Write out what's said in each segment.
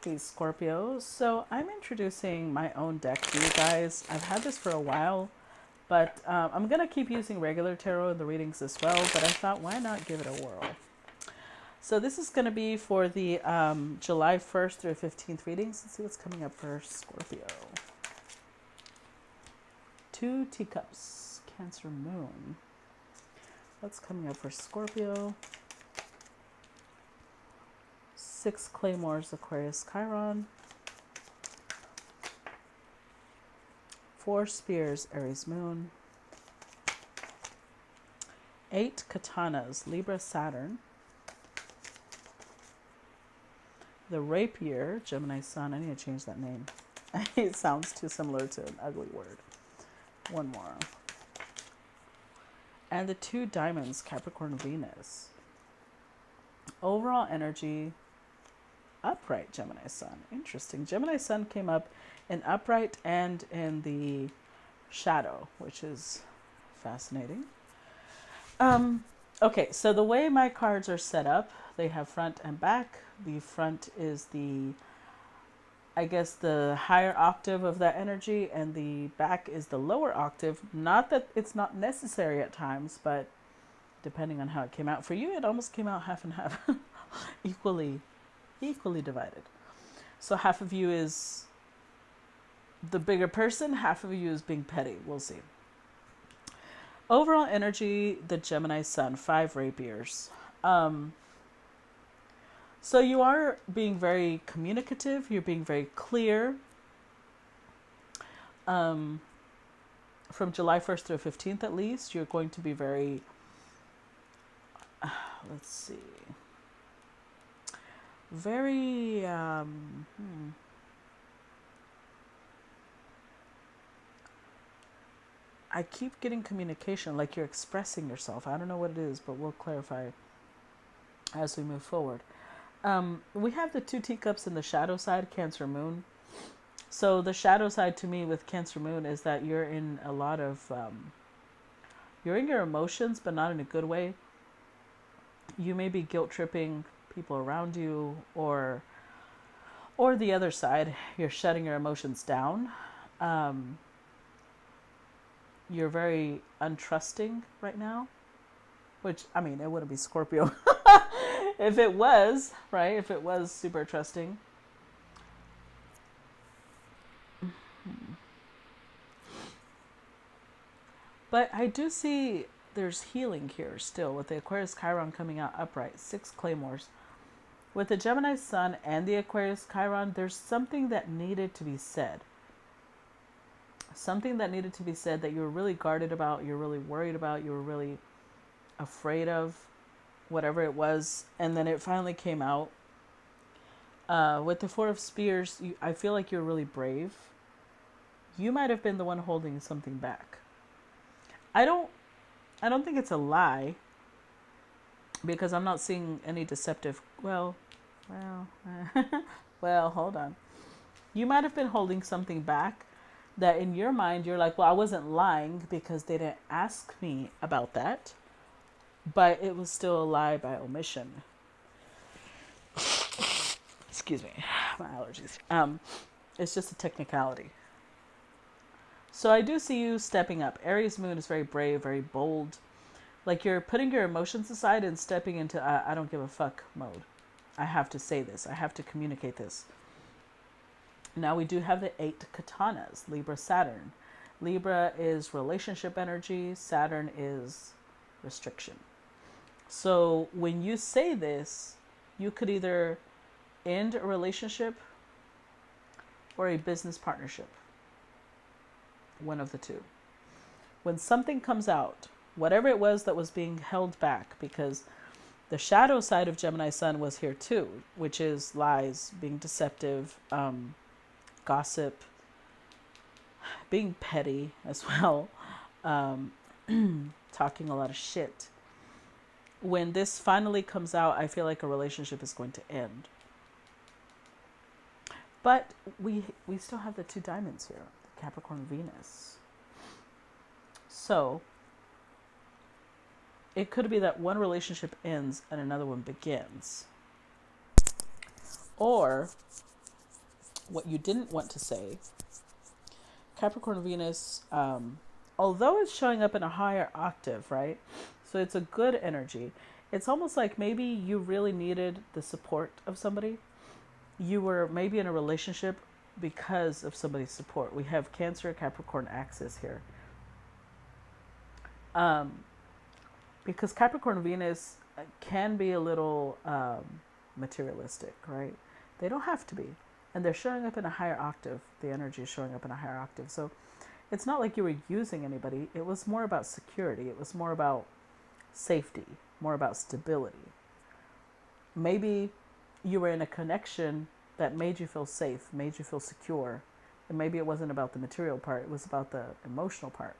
Hey Scorpio, so I'm introducing my own deck to you guys. I've had this for a while, but I'm going to keep using regular tarot in the readings as well, but I thought why not give it a whirl. So this is going to be for the July 1st through 15th readings. Let's see what's coming up for Scorpio. Two teacups, Cancer Moon. What's coming up for Scorpio? Six claymores, Aquarius Chiron. Four spears, Aries Moon. Eight katanas, Libra Saturn. The rapier, Gemini Sun. I need to change that name. It sounds too similar to an ugly word. One more. And the two diamonds, Capricorn Venus. Overall energy, upright Gemini Sun. Interesting. Gemini Sun came up in upright and in the shadow, which is fascinating. Okay, so the way my cards are set up, they have front and back. The front is I guess the higher octave of that energy, and the back is the lower octave. Not that it's not necessary at times, but depending on how it came out. For you, it almost came out half and half, equally divided. So half of you is the bigger person, half of you is being petty. We'll see. Overall energy, the Gemini Sun, 5 rapiers. So you are being very communicative. You're being very clear. From July 1st through 15th, at least, you're going to be very, let's see, very, I keep getting communication, like you're expressing yourself. I don't know what it is, but we'll clarify as we move forward. We have the two teacups in the shadow side, Cancer Moon. So the shadow side to me with Cancer Moon is that you're in a lot of, you're in your emotions, but not in a good way. You may be guilt tripping people around you, or the other side, you're shutting your emotions down. You're very untrusting right now, which, I mean, it wouldn't be Scorpio if it was, right? If it was super trusting. But I do see there's healing here still with the Aquarius Chiron coming out upright, 6 claymores. With the Gemini Sun and the Aquarius Chiron, there's something that needed to be said. Something that needed to be said that you were really guarded about, you're really worried about, you were really afraid of, whatever it was, and then it finally came out. With the Four of Spears, I feel like you're really brave. You might have been the one holding something back. I don't think it's a lie, because I'm not seeing any deceptive. Well, hold on. You might have been holding something back that in your mind you're like, well, I wasn't lying because they didn't ask me about that, but it was still a lie by omission. Excuse me, my allergies. It's just a technicality. So I do see you stepping up. Aries Moon is very brave, very bold. Like you're putting your emotions aside and stepping into I don't give a fuck mode. I have to say this. I have to communicate this. Now we do have the 8 katanas, Libra Saturn. Libra is relationship energy. Saturn is restriction. So when you say this, you could either end a relationship or a business partnership. One of the two. When something comes out, whatever it was that was being held back, because the shadow side of Gemini Sun was here too, which is lies, being deceptive, gossip, being petty as well, talking a lot of shit. When this finally comes out, I feel like a relationship is going to end. But we still have the two diamonds here, the Capricorn Venus. So it could be that one relationship ends and another one begins. Or what you didn't want to say. Capricorn Venus, although it's showing up in a higher octave, right? So it's a good energy. It's almost like maybe you really needed the support of somebody. You were maybe in a relationship because of somebody's support. We have Cancer Capricorn axis here. Because Capricorn Venus can be a little materialistic, right? They don't have to be. And they're showing up in a higher octave. The energy is showing up in a higher octave. So it's not like you were using anybody. It was more about security. It was more about safety, more about stability. Maybe you were in a connection that made you feel safe, made you feel secure. And maybe it wasn't about the material part, it was about the emotional part.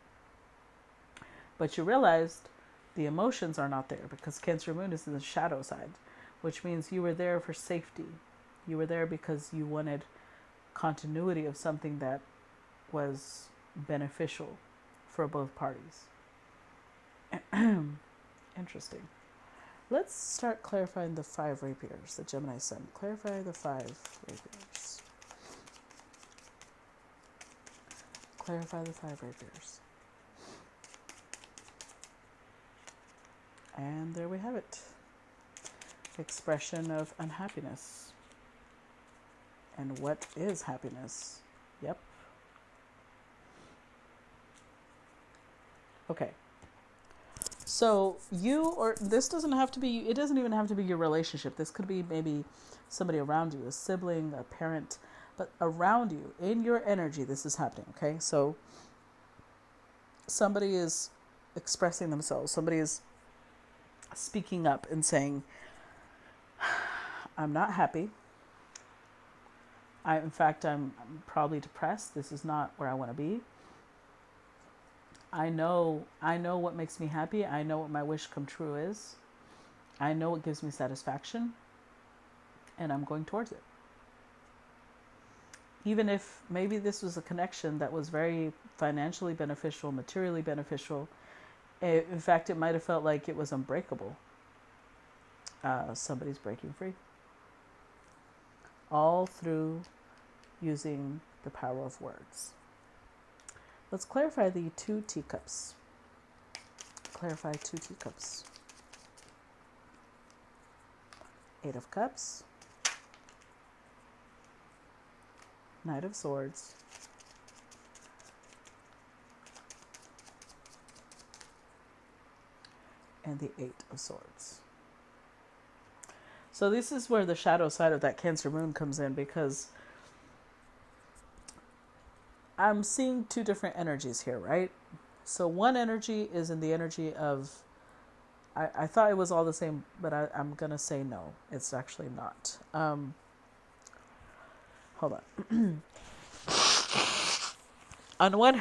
But you realized the emotions are not there because Cancer Moon is in the shadow side, which means you were there for safety. You were there because you wanted continuity of something that was beneficial for both parties. Interesting. Let's start clarifying the 5 rapiers, the Gemini Sun. Clarify the 5 rapiers. Clarify the 5 rapiers. And there we have it. Expression of unhappiness. And what is happiness? Yep. Okay. So this doesn't have to be, it doesn't even have to be your relationship. This could be maybe somebody around you, a sibling, a parent, but around you, in your energy, this is happening, okay? So somebody is expressing themselves. Somebody is speaking up and saying, I'm not happy. In fact, I'm probably depressed. This is not where I want to be. I know what makes me happy. I know what my wish come true is. I know what gives me satisfaction. And I'm going towards it. Even if maybe this was a connection that was very financially beneficial, materially beneficial. In fact, it might have felt like it was unbreakable. Somebody's breaking free. All through using the power of words. Let's clarify the 2 teacups. Clarify 2 teacups. 8 of Cups. Knight of Swords. And the 8 of Swords. So this is where the shadow side of that Cancer Moon comes in, because I'm seeing 2 different energies here, right? So one energy is in the energy of, I thought it was all the same, but I'm going to say no. It's actually not. Hold on. On one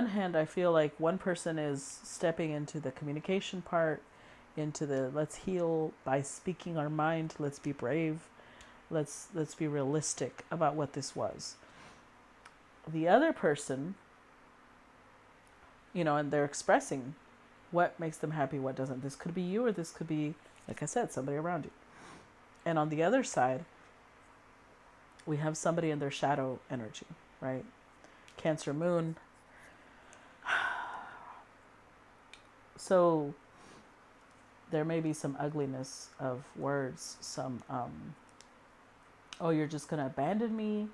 hand, I feel like one person is stepping into the communication part, into the let's heal by speaking our mind, let's be brave, let's be realistic about what this was. The other person, and they're expressing what makes them happy, what doesn't. This could be you, or this could be, like I said, somebody around you. And on the other side, we have somebody in their shadow energy, right? Cancer Moon. So there may be some ugliness of words, some, oh, you're just going to abandon me.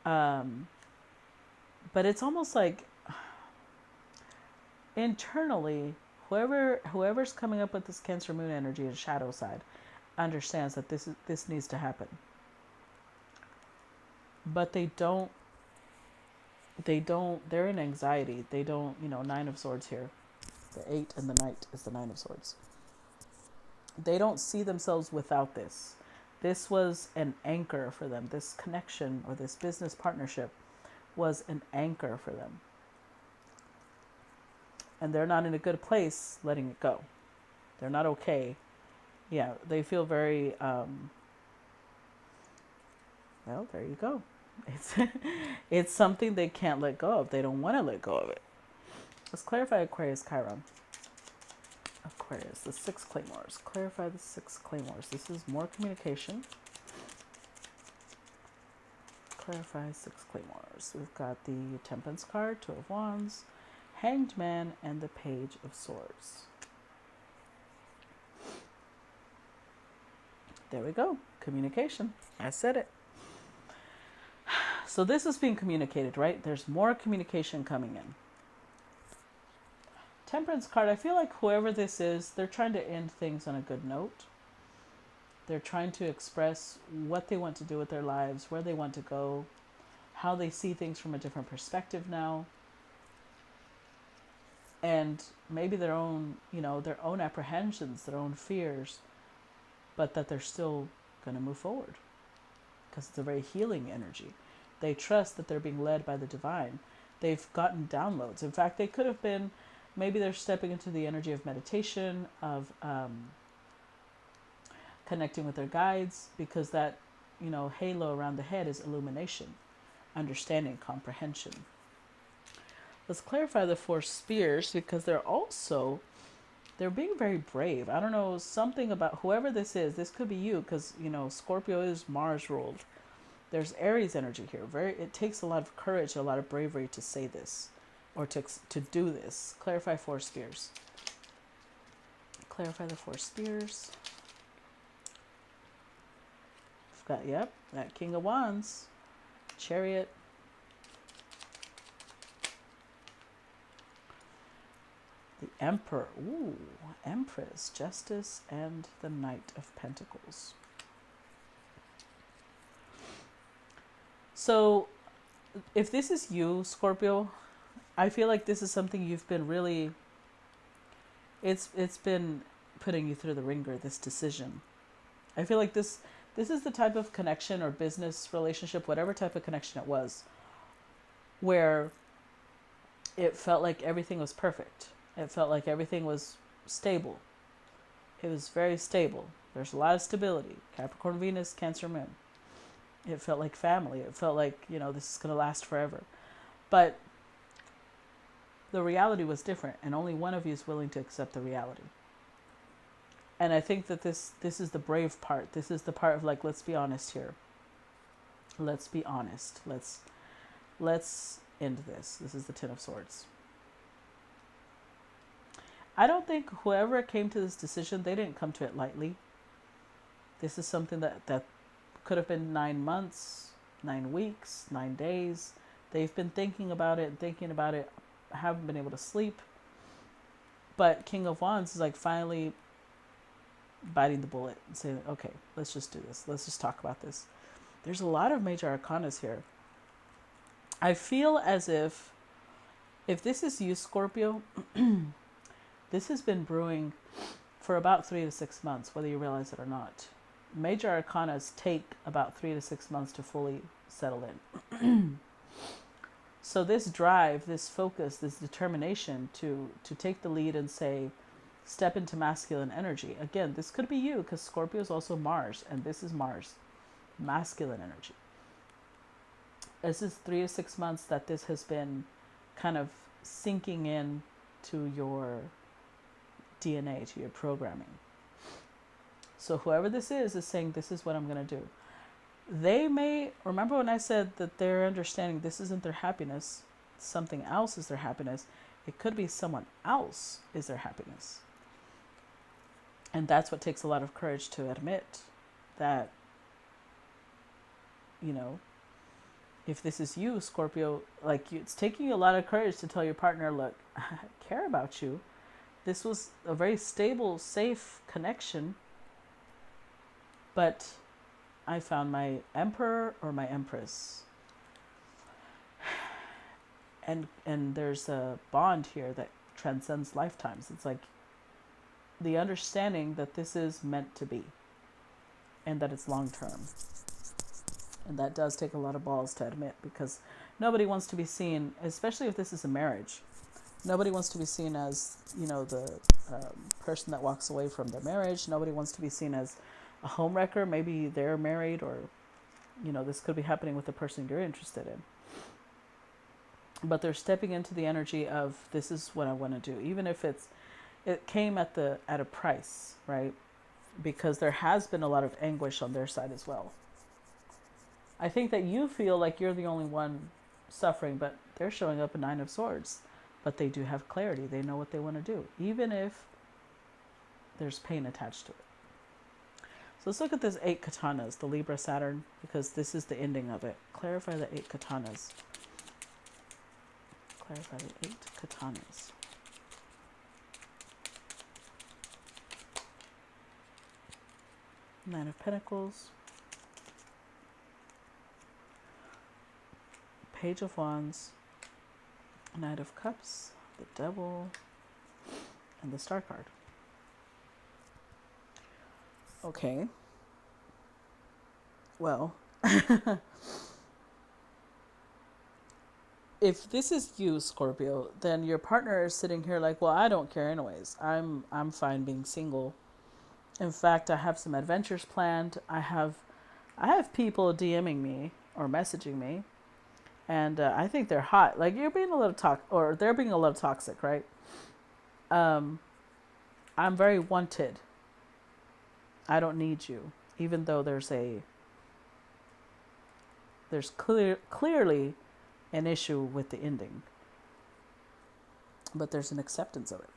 But it's almost like internally, whoever's coming up with this Cancer Moon energy and shadow side understands that this needs to happen. But they're in anxiety. They don't, 9 of Swords here. The 8 and the Knight is the 9 of Swords. They don't see themselves without this. This was an anchor for them. This connection or this business partnership was an anchor for them. And they're not in a good place letting it go. They're not okay. Yeah, they feel very, well, there you go. It's something they can't let go of. They don't want to let go of it. Let's clarify Aquarius Chiron. Aquarius, the 6 claymores. Clarify the 6 claymores. This is more communication. Clarify 6 claymores. We've got the Temperance card, Two of Wands, Hanged Man, and the Page of Swords. There we go. Communication. I said it. So this is being communicated, right? There's more communication coming in. Temperance card, I feel like whoever this is, they're trying to end things on a good note. They're trying to express what they want to do with their lives, where they want to go, how they see things from a different perspective now. And maybe their own, their own apprehensions, their own fears, but that they're still going to move forward because it's a very healing energy. They trust that they're being led by the divine. They've gotten downloads. In fact, they could have been, maybe they're stepping into the energy of meditation, of connecting with their guides, because that, halo around the head is illumination, understanding, comprehension. Let's clarify the 4 spears, because they're being very brave. I don't know, something about whoever this is. This could be you, because, Scorpio is Mars ruled. There's Aries energy here. It takes a lot of courage, a lot of bravery to say this, or to do this. Clarify 4 spears. Clarify the 4 spears. We've got, that King of Wands, Chariot, the Emperor, Empress, Justice, and the Knight of Pentacles. So, if this is you, Scorpio, I feel like this is something you've been really, it's been putting you through the ringer, this decision. I feel like this is the type of connection or business relationship, whatever type of connection it was, where it felt like everything was perfect. It felt like everything was stable. It was very stable. There's a lot of stability. Capricorn, Venus, Cancer, Moon. It felt like family. It felt like, this is going to last forever. But the reality was different, and only one of you is willing to accept the reality. And I think that this is the brave part. This is the part of like, let's be honest here. Let's be honest. Let's end this. This is the Ten of Swords. I don't think whoever came to this decision, they didn't come to it lightly. This is something that could have been 9 months, 9 weeks, 9 days. They've been thinking about it, haven't been able to sleep. But King of Wands is like finally biting the bullet and saying, okay, let's just do this. Let's just talk about this. There's a lot of major arcanas here. I feel as if this is you, Scorpio, this has been brewing for about 3 to 6 months, whether you realize it or not. Major arcanas take about 3 to 6 months to fully settle in. So this drive, this focus, this determination to take the lead and say, step into masculine energy. Again, this could be you, because Scorpio is also Mars, and this is Mars, masculine energy. This is 3 to 6 months that this has been kind of sinking in to your DNA, to your programming. So whoever this is saying, this is what I'm going to do. They may, remember when I said that they're understanding this isn't their happiness, something else is their happiness. It could be someone else is their happiness. And that's what takes a lot of courage to admit that, if this is you, Scorpio, it's taking you a lot of courage to tell your partner, look, I care about you. This was a very stable, safe connection, but I found my emperor or my empress. And there's a bond here that transcends lifetimes. It's like the understanding that this is meant to be and that it's long term. And that does take a lot of balls to admit, because nobody wants to be seen, especially if this is a marriage, nobody wants to be seen as, the person that walks away from their marriage. Nobody wants to be seen as a homewrecker. Maybe they're married, or, this could be happening with the person you're interested in. But they're stepping into the energy of, this is what I want to do, even if it came at a price, right? Because there has been a lot of anguish on their side as well. I think that you feel like you're the only one suffering, but they're showing up a Nine of Swords. But they do have clarity. They know what they want to do, even if there's pain attached to it. So let's look at this 8 katanas, the Libra Saturn, because this is the ending of it. Clarify the 8 katanas. Clarify the 8 katanas. Nine of Pentacles. Page of Wands. Knight of Cups. The Devil. And the Star card. Okay. Well, if this is you, Scorpio, then your partner is sitting here like, well, I don't care anyways. I'm fine being single. In fact, I have some adventures planned. I have people DMing me or messaging me, and I think they're hot. Like, you're being a little or they're being a little toxic, right? I'm very wanted. I don't need you, even though there's clearly an issue with the ending, but there's an acceptance of it.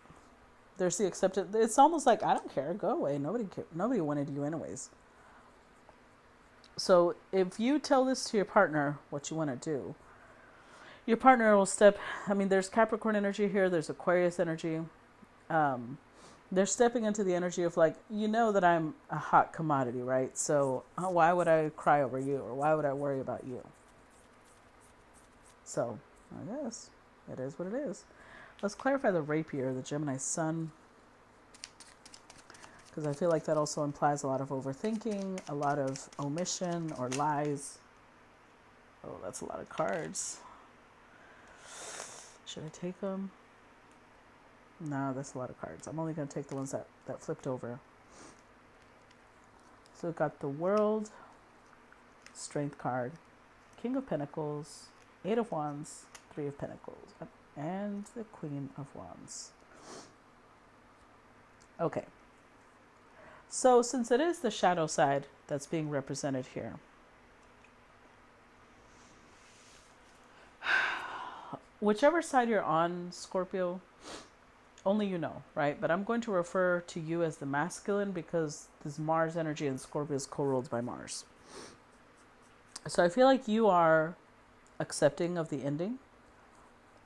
There's the acceptance. It's almost like, I don't care, go away. Nobody wanted you anyways. So if you tell this to your partner, what you want to do, your partner will there's Capricorn energy here, there's Aquarius energy. They're stepping into the energy of like, that I'm a hot commodity, right? So why would I cry over you, or why would I worry about you? So I guess it is what it is. Let's clarify the rapier, the Gemini sun, because I feel like that also implies a lot of overthinking, a lot of omission or lies. Oh, that's a lot of cards. Should I take them? No, that's a lot of cards. I'm only going to take the ones that flipped over. So we've got the World, Strength card, King of Pentacles, 8 of Wands, 3 of Pentacles, and the Queen of Wands. Okay. So since it is the shadow side that's being represented here, whichever side you're on, Scorpio, only you know, right? But I'm going to refer to you as the masculine because this Mars energy in Scorpio is co-ruled by Mars. So I feel like you are accepting of the ending.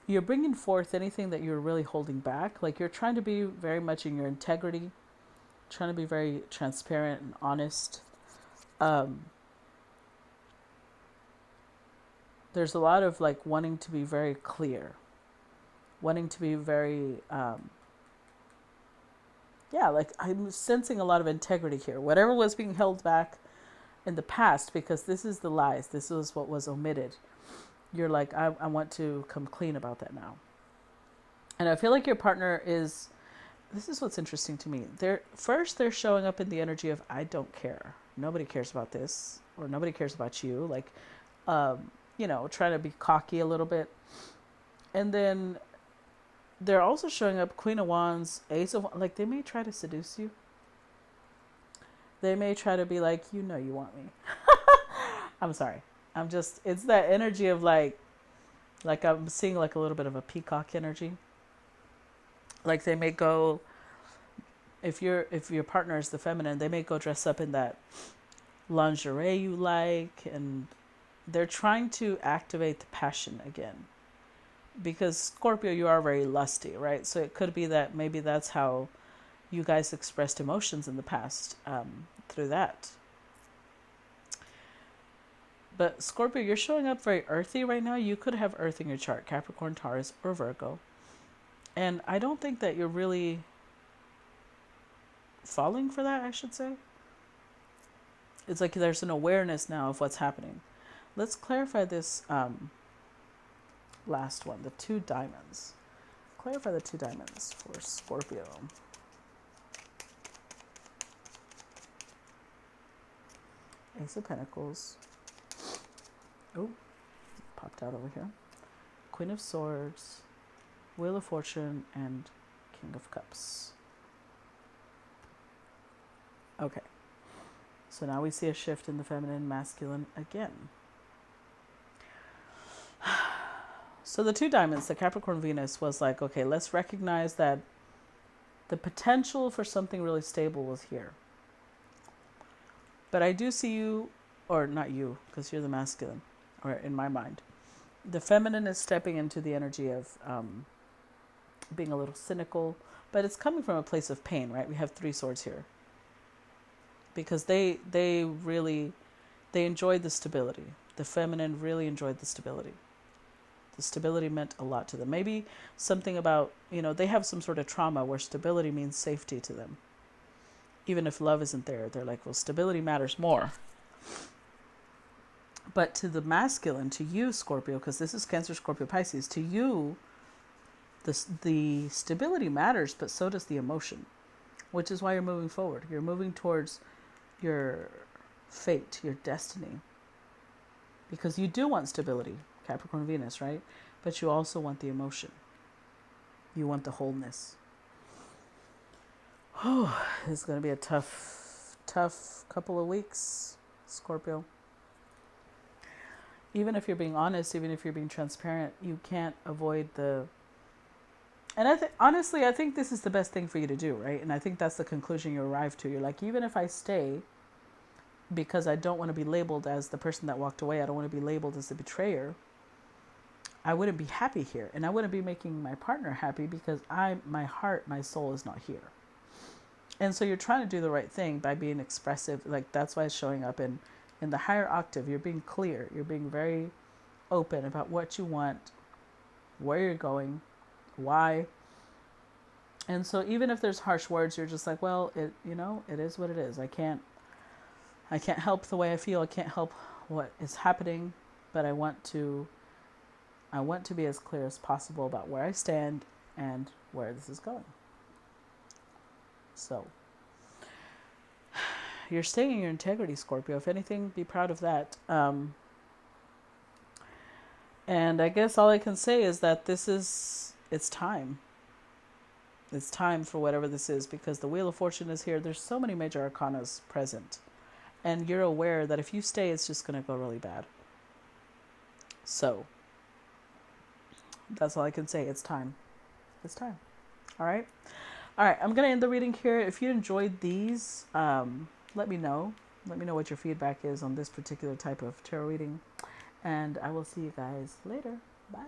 You're bringing forth anything that you're really holding back. Like, you're trying to be very much in your integrity, trying to be very transparent and honest. There's a lot of like wanting to be very clear, wanting to be very, like I'm sensing a lot of integrity here. Whatever was being held back in the past, because this is the lies, this is what was omitted. You're like, I want to come clean about that now. And I feel like your partner is, this is what's interesting to me. They're showing up in the energy of, I don't care. Nobody cares about this, or nobody cares about you. Like, trying to be cocky a little bit. And then they're also showing up Queen of Wands, Ace of Wands. Like, they may try to seduce you. They may try to be like, you want me. I'm sorry. It's that energy of like I'm seeing like a little bit of a peacock energy. Like, they may go, if your partner is the feminine, they may go dress up in that lingerie you like, and they're trying to activate the passion again. Because Scorpio, you are very lusty, right? So it could be that maybe that's how you guys expressed emotions in the past, through that. But Scorpio, you're showing up very earthy right now. You could have earth in your chart, Capricorn, Taurus, or Virgo. And I don't think that you're really falling for that, I should say. It's like there's an awareness now of what's happening. Let's clarify this last one, the 2 diamonds. Clarify the 2 diamonds for Scorpio. Ace of Pentacles. Oh, popped out over here. Queen of Swords, Wheel of Fortune, and King of Cups. Okay. So now we see a shift in the feminine, masculine again. So the two diamonds, the Capricorn Venus was like, okay, let's recognize that the potential for something really stable was here. But I do see you, or not you, because you're the masculine, or in my mind. The feminine is stepping into the energy of being a little cynical, but it's coming from a place of pain, right? We have 3 swords here. Because they enjoyed the stability. The feminine really enjoyed the stability. The stability meant a lot to them. Maybe something about, they have some sort of trauma where stability means safety to them. Even if love isn't there, they're like, well, stability matters more. But to the masculine, to you, Scorpio, because this is Cancer, Scorpio, Pisces, to you, the stability matters, but so does the emotion, which is why you're moving forward. You're moving towards your fate, your destiny, because you do want stability, Capricorn Venus, right? But you also want the emotion. You want the wholeness. Oh, it's going to be a tough couple of weeks, Scorpio. Even if you're being honest, even if you're being transparent, you can't avoid the... And honestly, I think this is the best thing for you to do, right? And I think that's the conclusion you arrive to. You're like, even if I stay, because I don't want to be labeled as the person that walked away, I don't want to be labeled as the betrayer, I wouldn't be happy here. And I wouldn't be making my partner happy because my heart, my soul is not here. And so you're trying to do the right thing by being expressive. Like, that's why it's showing up in the higher octave. You're being clear. You're being very open about what you want, where you're going, why. And so even if there's harsh words, you're just like, well, it is what it is. I can't help the way I feel. I can't help what is happening, but I want to be as clear as possible about where I stand and where this is going. So you're staying in your integrity, Scorpio. If anything, be proud of that. And I guess all I can say is that it's time. It's time for whatever this is, because the Wheel of Fortune is here. There's so many major arcanas present. And you're aware that if you stay, it's just going to go really bad. So that's all I can say. It's time. It's time. All right. All right. I'm going to end the reading here. If you enjoyed these, let me know. Let me know what your feedback is on this particular type of tarot reading. And I will see you guys later. Bye.